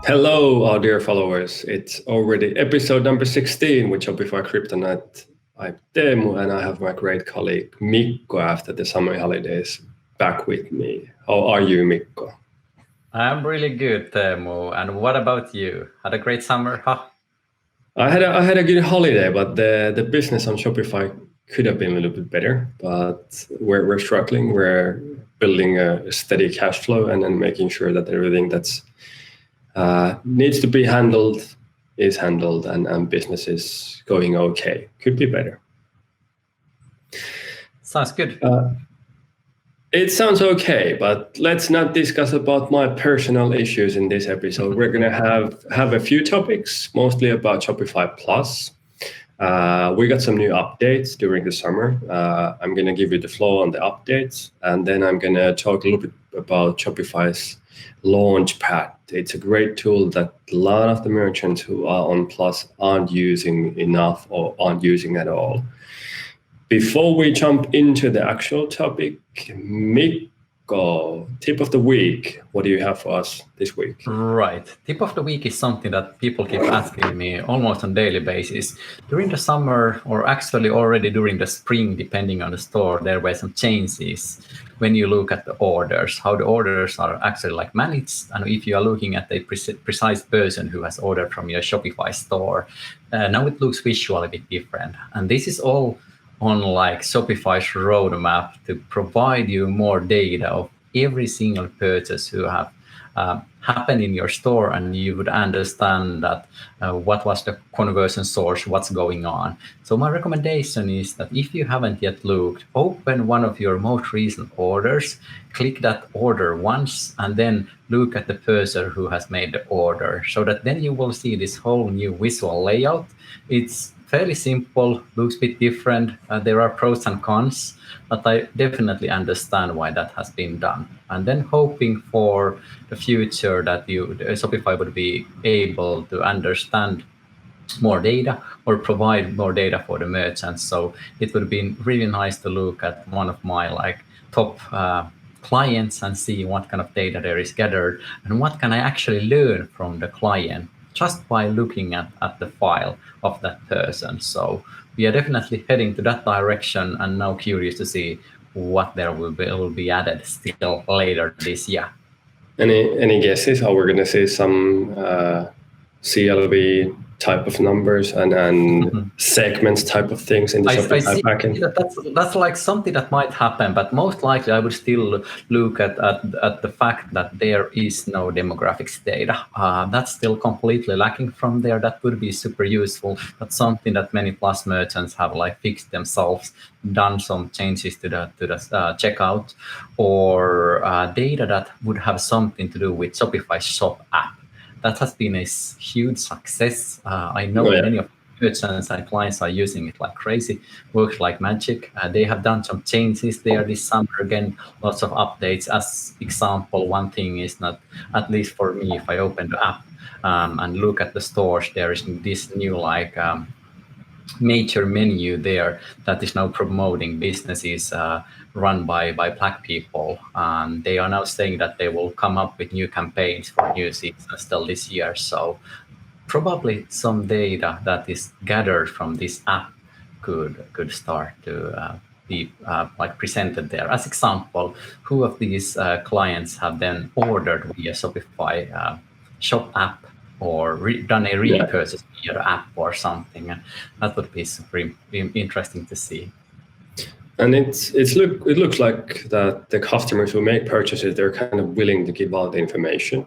Hello, our dear followers. It's already episode number 16 with Shopify Kryptonite. I'm Teemu and I have my great colleague Mikko after the summer holidays back with me. How are you, Mikko? I'm really good, Teemu. And what about you? Had a great summer, huh? I had a good holiday, but the business on Shopify could have been a little bit better. But we're struggling. We're building a steady cash flow and then making sure that everything that's needs to be handled is handled and business is going okay. Could be better. Sounds good. It sounds okay, but let's not discuss about my personal issues in this episode. We're going to have a few topics, mostly about Shopify Plus. We got some new updates during the summer. I'm going to give you the flow on the updates, and then I'm going to talk a little bit about Shopify's Launchpad. It's a great tool that a lot of the merchants who are on Plus aren't using enough or aren't using at all. Before we jump into the actual topic, Mikko, tip of the week. What do you have for us this week? Right. Tip of the week is something that people keep asking me almost on a daily basis. During the summer, or actually already during the spring, depending on the store, there were some changes when you look at the orders, how the orders are actually like managed. And if you are looking at a precise person who has ordered from your Shopify store, now it looks visually a bit different. And this is all on like Shopify's roadmap to provide you more data of every single purchase who have happened in your store, and you would understand that what was the conversion source, what's going on. So my recommendation is that if you haven't yet looked, open one of your most recent orders, click that order once, and then look at the person who has made the order, so that then you will see this whole new visual layout. It's fairly simple, looks a bit different. There are pros and cons, but I definitely understand why that has been done. And then hoping for the future that Shopify would be able to understand more data or provide more data for the merchants. So it would be really nice to look at one of my top clients and see what kind of data there is gathered and what can I actually learn from the client just by looking at the file of that person. So we are definitely heading to that direction, and now curious to see what there will be added still later this year. Any guesses how we're going to see some CLV type of numbers and segments type of things in the Shopify backend? That's like something that might happen, but most likely I would still look at the fact that there is no demographics data. That's still completely lacking from there. That would be super useful. That's something that many Plus merchants have fixed themselves, done some changes to the checkout, or data that would have something to do with Shopify Shop app. That has been a huge success. I know many of the merchants and clients are using it like crazy, works like magic. They have done some changes there this summer. Again, lots of updates. As example, one thing is not, at least for me, if I open the app and look at the stores, there is this new major menu there that is now promoting businesses run by Black people. They are now saying that they will come up with new campaigns for new season still this year. So probably some data that is gathered from this app could start to be presented there. As example, who of these clients have then ordered via Shopify Shop app or done a repurchase via the app or something, and that would be super interesting to see. And it looks like that the customers who make purchases, they're kind of willing to give out the information.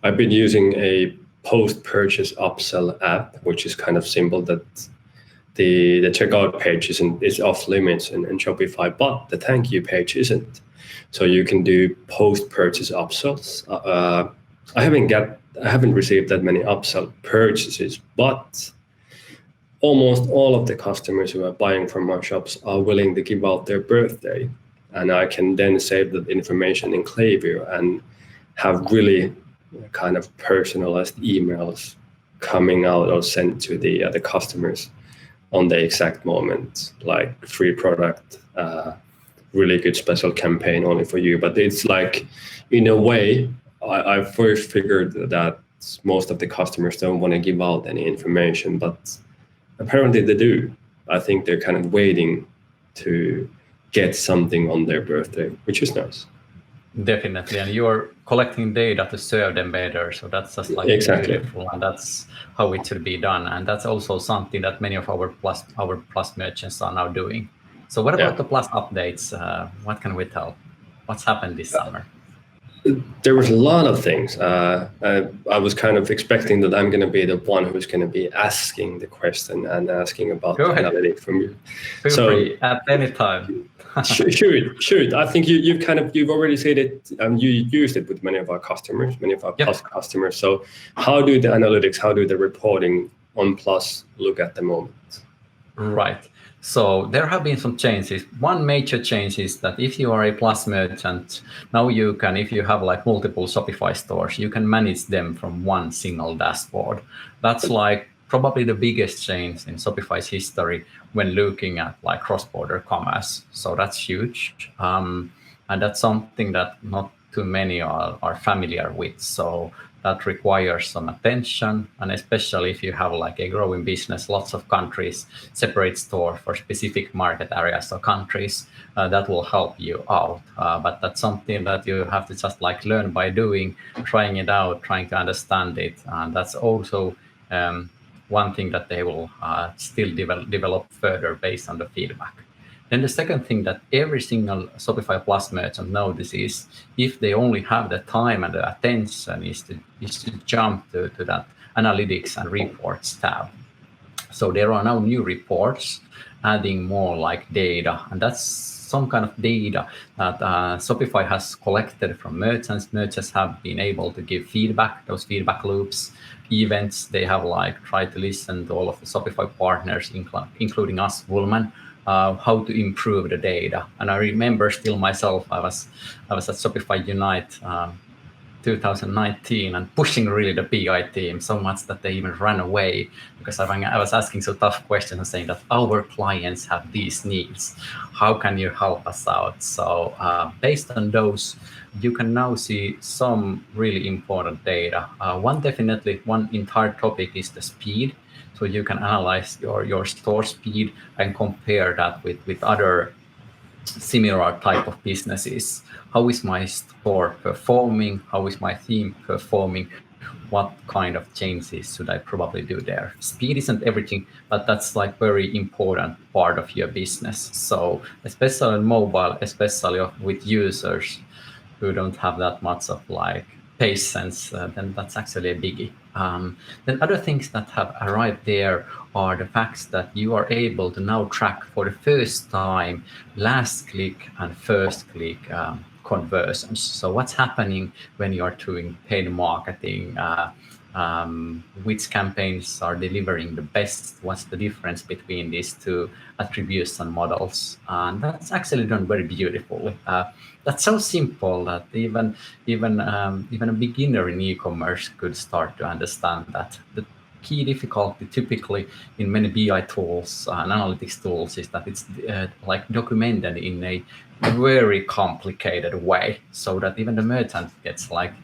I've been using a post-purchase upsell app, which is kind of simple, that the checkout page is off limits in Shopify, but the thank you page isn't. So you can do post-purchase upsells. I haven't received that many upsell purchases, but almost all of the customers who are buying from my shops are willing to give out their birthday, and I can then save that information in Klaviyo and have really kind of personalized emails coming out or sent to the customers on the exact moment, like free product, really good special campaign only for you. But it's like, in a way, I first figured that most of the customers don't want to give out any information, but apparently they do. I think they're kind of waiting to get something on their birthday, which is nice. Definitely, and you're collecting data to serve them better, so that's just like Exactly. beautiful, and that's how it should be done. And that's also something that many of our plus merchants are now doing. So what about the plus updates? What can we tell? What's happened this summer? There was a lot of things. I was kind of expecting that I'm going to be the one who's going to be asking the question and asking about the analytics from you. Feel free at any time. Shoot. I think you've already said it, and you used it with many of our customers, many of our Plus customers. So how do the analytics, how do the reporting on Plus look at the moment? Right. So there have been some changes. One major change is that if you are a Plus merchant, now you can, if you have like multiple Shopify stores, you can manage them from one single dashboard. That's like probably the biggest change in Shopify's history when looking at like cross-border commerce. So that's huge. And that's something that not too many are familiar with. So that requires some attention, and especially if you have like a growing business, lots of countries, separate store for specific market areas or countries, that will help you out. But that's something that you have to just like learn by doing, trying it out, trying to understand it. And that's also one thing that they will still develop further based on the feedback. Then the second thing that every single Shopify Plus merchant notices, if they only have the time and the attention, is to jump to that analytics and reports tab. So there are now new reports adding more like data, and that's some kind of data that Shopify has collected from merchants. Merchants have been able to give feedback, those feedback loops, events. They have like tried to listen to all of the Shopify partners, including us, Woolman, how to improve the data. And I remember still myself, I was at Shopify Unite 2019 and pushing really the BI team so much that they even ran away, because I was asking so tough questions and saying that our clients have these needs. How can you help us out? So based on those, you can now see some really important data. One entire topic is the speed. So you can analyze your store speed and compare that with other similar type of businesses. How is my store performing? How is my theme performing? What kind of changes should I probably do there? Speed isn't everything, but that's like very important part of your business. So especially on mobile, especially with users who don't have that much of like patience, then that's actually a biggie. Then other things that have arrived there are the facts that you are able to now track for the first time last click and first click conversions. So what's happening when you are doing paid marketing? Which campaigns are delivering the best? What's the difference between these two attribution models? And that's actually done very beautifully. That's so simple that even a beginner in e-commerce could start to understand that. The key difficulty typically in many BI tools and analytics tools is that it's like documented in a very complicated way, so that even the merchant gets like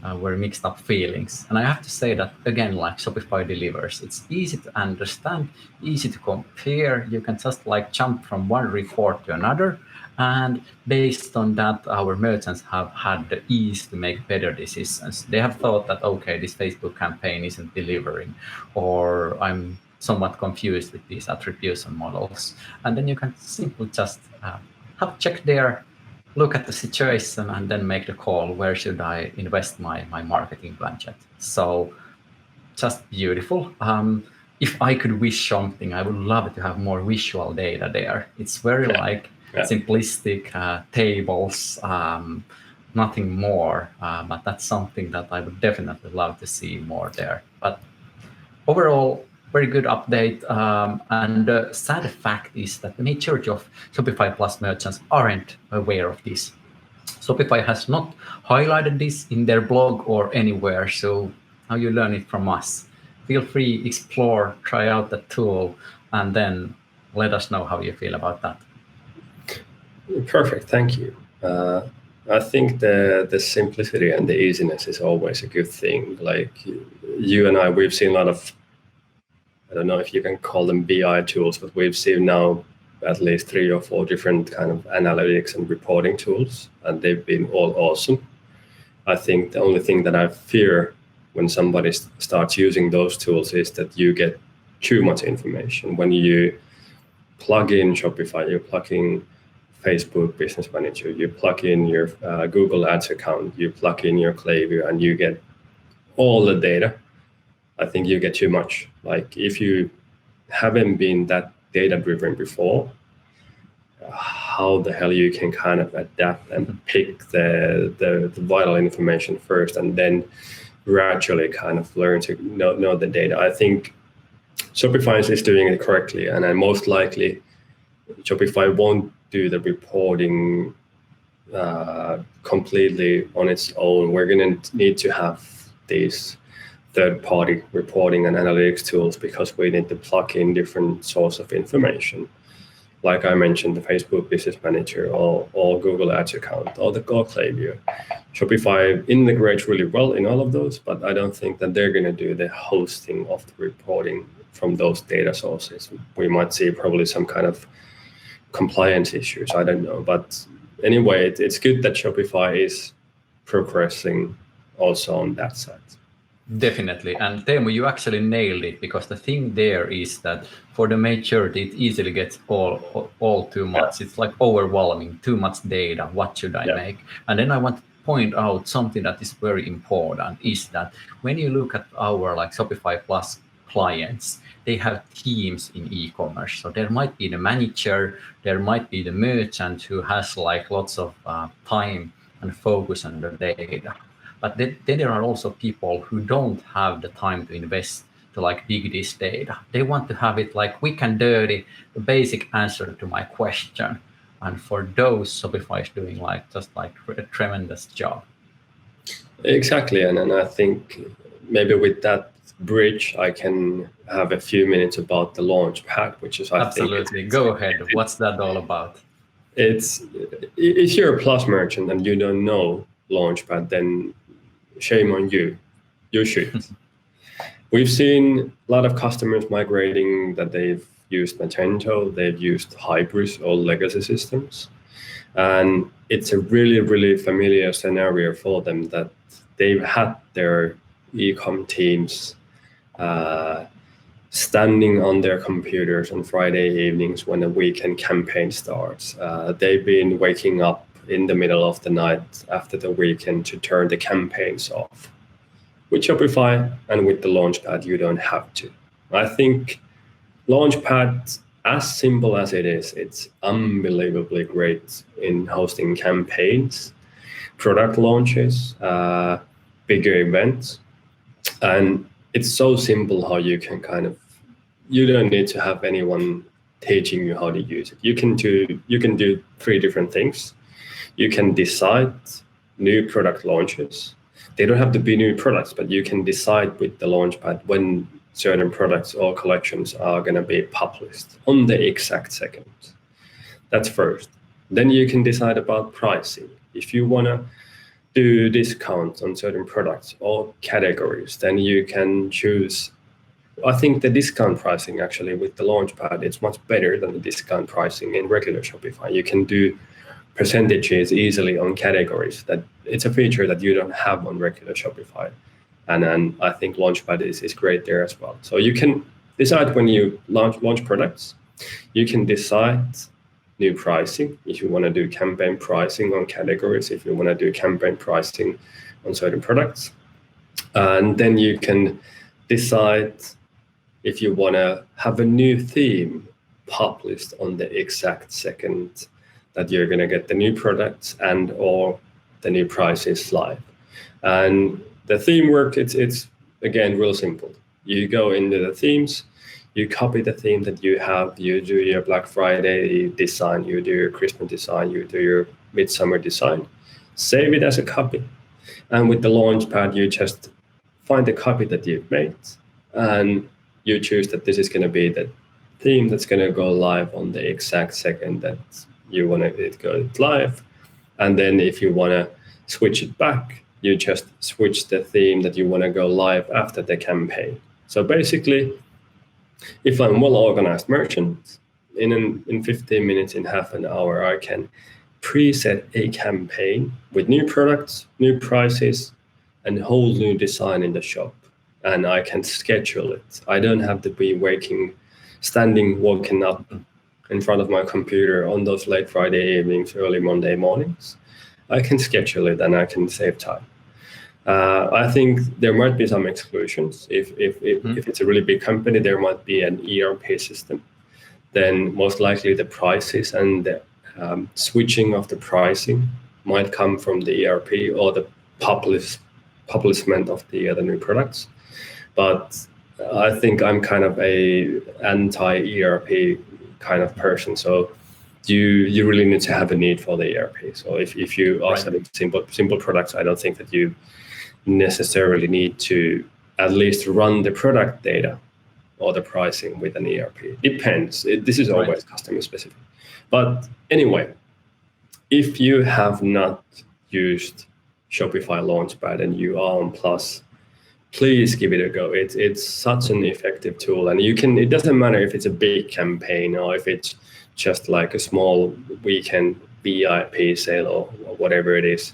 very mixed up feelings. And I have to say that again, like Shopify delivers, it's easy to understand, easy to compare. You can just like jump from one report to another. And based on that, our merchants have had the ease to make better decisions. They have thought that, okay, this Facebook campaign isn't delivering, or I'm somewhat confused with these attribution models. And then you can simply just have a check there, look at the situation, and then make the call, where should I invest my marketing budget? So just beautiful. If I could wish something, I would love to have more visual data there. It's very simplistic tables, nothing more, but that's something that I would definitely love to see more there. But overall, very good update. And the sad fact is that the majority of Shopify Plus merchants aren't aware of this. Shopify has not highlighted this in their blog or anywhere, so now you learn it from us. Feel free, explore, try out the tool, and then let us know how you feel about that. Perfect, thank you. I think the simplicity and the easiness is always a good thing. Like you and I, we've seen a lot of, I don't know if you can call them BI tools, but we've seen now at least 3 or 4 different kind of analytics and reporting tools, and they've been all awesome. I think the only thing that I fear when somebody starts using those tools is that you get too much information. When you plug in Shopify, you plug in Facebook Business Manager, you plug in your Google Ads account, you plug in your Klaviyo, and you get all the data. I think you get too much. Like if you haven't been that data driven before, how the hell you can kind of adapt and pick the vital information first and then gradually kind of learn to know the data. I think Shopify is doing it correctly, and then most likely Shopify won't do the reporting completely on its own. We're going to need to have these third-party reporting and analytics tools because we need to plug in different sources of information. Like I mentioned, the Facebook Business Manager or Google Ads account or the Klaviyo. Shopify integrates really well in all of those, but I don't think that they're going to do the hosting of the reporting from those data sources. We might see probably some kind of compliance issues, I don't know. But anyway, it's good that Shopify is progressing also on that side. Definitely. And Teemu, you actually nailed it, because the thing there is that for the majority, it easily gets all too much. It's like overwhelming, too much data. What should I make? And then I want to point out something that is very important is that when you look at our like Shopify Plus clients, they have teams in e-commerce. So there might be the manager, there might be the merchant who has like lots of time and focus on the data. But then there are also people who don't have the time to invest to like dig this data. They want to have it like quick and dirty, the basic answer to my question. And for those, Shopify is doing like just like a tremendous job. Exactly, and I think maybe with that bridge, I can have a few minutes about the Launchpad, which is absolutely. Go ahead. What's that all about? It's if you're a Plus merchant and you don't know Launchpad, then shame on you. You should. We've seen a lot of customers migrating that they've used Magento, they've used Hybris or legacy systems. And it's a really, really familiar scenario for them that they've had their e-com teams standing on their computers on Friday evenings when the weekend campaign starts. They've been waking up in the middle of the night after the weekend to turn the campaigns off. With Shopify and with the Launchpad, you don't have to. I think Launchpad, as simple as it is, it's unbelievably great in hosting campaigns, product launches, bigger events. And it's so simple how you can you don't need to have anyone teaching you how to use it. You can do 3 different things. You can decide new product launches. They don't have to be new products, but you can decide with the Launchpad when certain products or collections are going to be published on the exact second. That's first. Then you can decide about pricing. If you want to do discounts on certain products or categories, then you can choose. I think the discount pricing actually with the Launchpad, it's much better than the discount pricing in regular Shopify. You can do percentages easily on categories. That it's a feature that you don't have on regular Shopify. And then I think Launchpad is great there as well. So you can decide when you launch products, you can decide new pricing. If you want to do campaign pricing on categories, if you want to do campaign pricing on certain products. And then you can decide if you want to have a new theme published on the exact second that you're going to get the new products and or the new prices live. And the theme work, it's again real simple. You go into the themes, you copy the theme that you have, you do your Black Friday design, you do your Christmas design, you do your midsummer design, save it as a copy. And with the Launchpad, you just find the copy that you've made and you choose that this is going to be the theme that's going to go live on the exact second that you want it to go live. And then if you want to switch it back, you just switch the theme that you want to go live after the campaign. So basically, if I'm well-organized merchant, in 15 minutes, in half an hour, I can preset a campaign with new products, new prices, and whole new design in the shop. And I can schedule it. I don't have to be walking up in front of my computer on those late Friday evenings, early Monday mornings. I can schedule it and I can save time. I think there might be some exclusions. If it's a really big company, there might be an ERP system. Then most likely the prices and the switching of the pricing might come from the ERP or the publishment of the other new products. But I think I'm kind of a anti-ERP kind of person. So you really need to have a need for the ERP. So if you are selling simple products, I don't think that you necessarily need to at least run the product data or the pricing with an ERP. Depends. This is always customer specific. But anyway, if you have not used Shopify Launchpad and you are on Plus, please give it a go. It's such an effective tool, and it doesn't matter if it's a big campaign or if it's just like a small weekend VIP sale or whatever it is.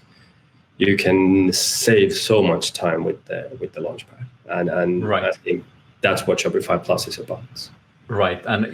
You can save so much time with the Launchpad, and I think that's what Shopify Plus is about. Right, and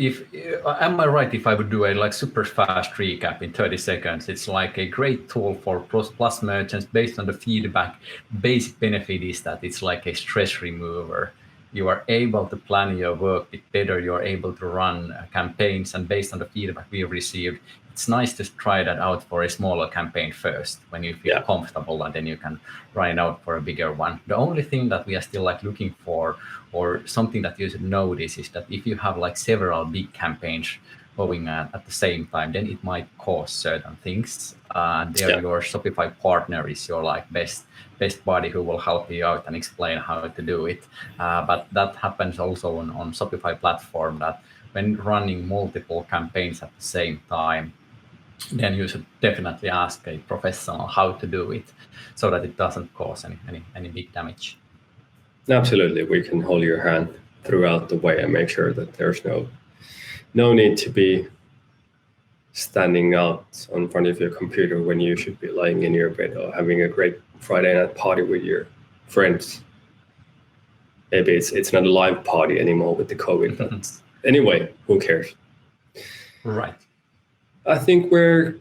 am I right if I would do a super fast recap in 30 seconds? It's like a great tool for Plus merchants based on the feedback. Basic benefit is that it's like a stress remover. You are able to plan your work a bit better. You're able to run campaigns, and based on the feedback we received, it's nice to try that out for a smaller campaign first when you feel comfortable, and then you can run it out for a bigger one. The only thing that we are still looking for, or something that you should notice, is that if you have several big campaigns going at the same time, then it might cause certain things. Your Shopify partner is your best buddy who will help you out and explain how to do it. But that happens also on Shopify platform, that when running multiple campaigns at the same time, then you should definitely ask a professional how to do it so that it doesn't cause any big damage. Absolutely. We can hold your hand throughout the way and make sure that there's no need to be standing out in front of your computer when you should be lying in your bed or having a great Friday night party with your friends. Maybe it's not a live party anymore with the COVID, but anyway, who cares? Right. I think we're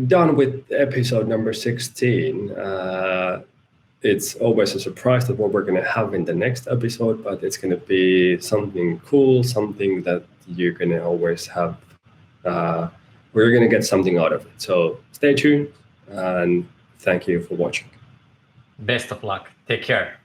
done with episode number 16. It's always a surprise that what we're going to have in the next episode, but it's going to be something cool, something that you're going to always have. We're going to get something out of it. So stay tuned, and thank you for watching. Best of luck. Take care.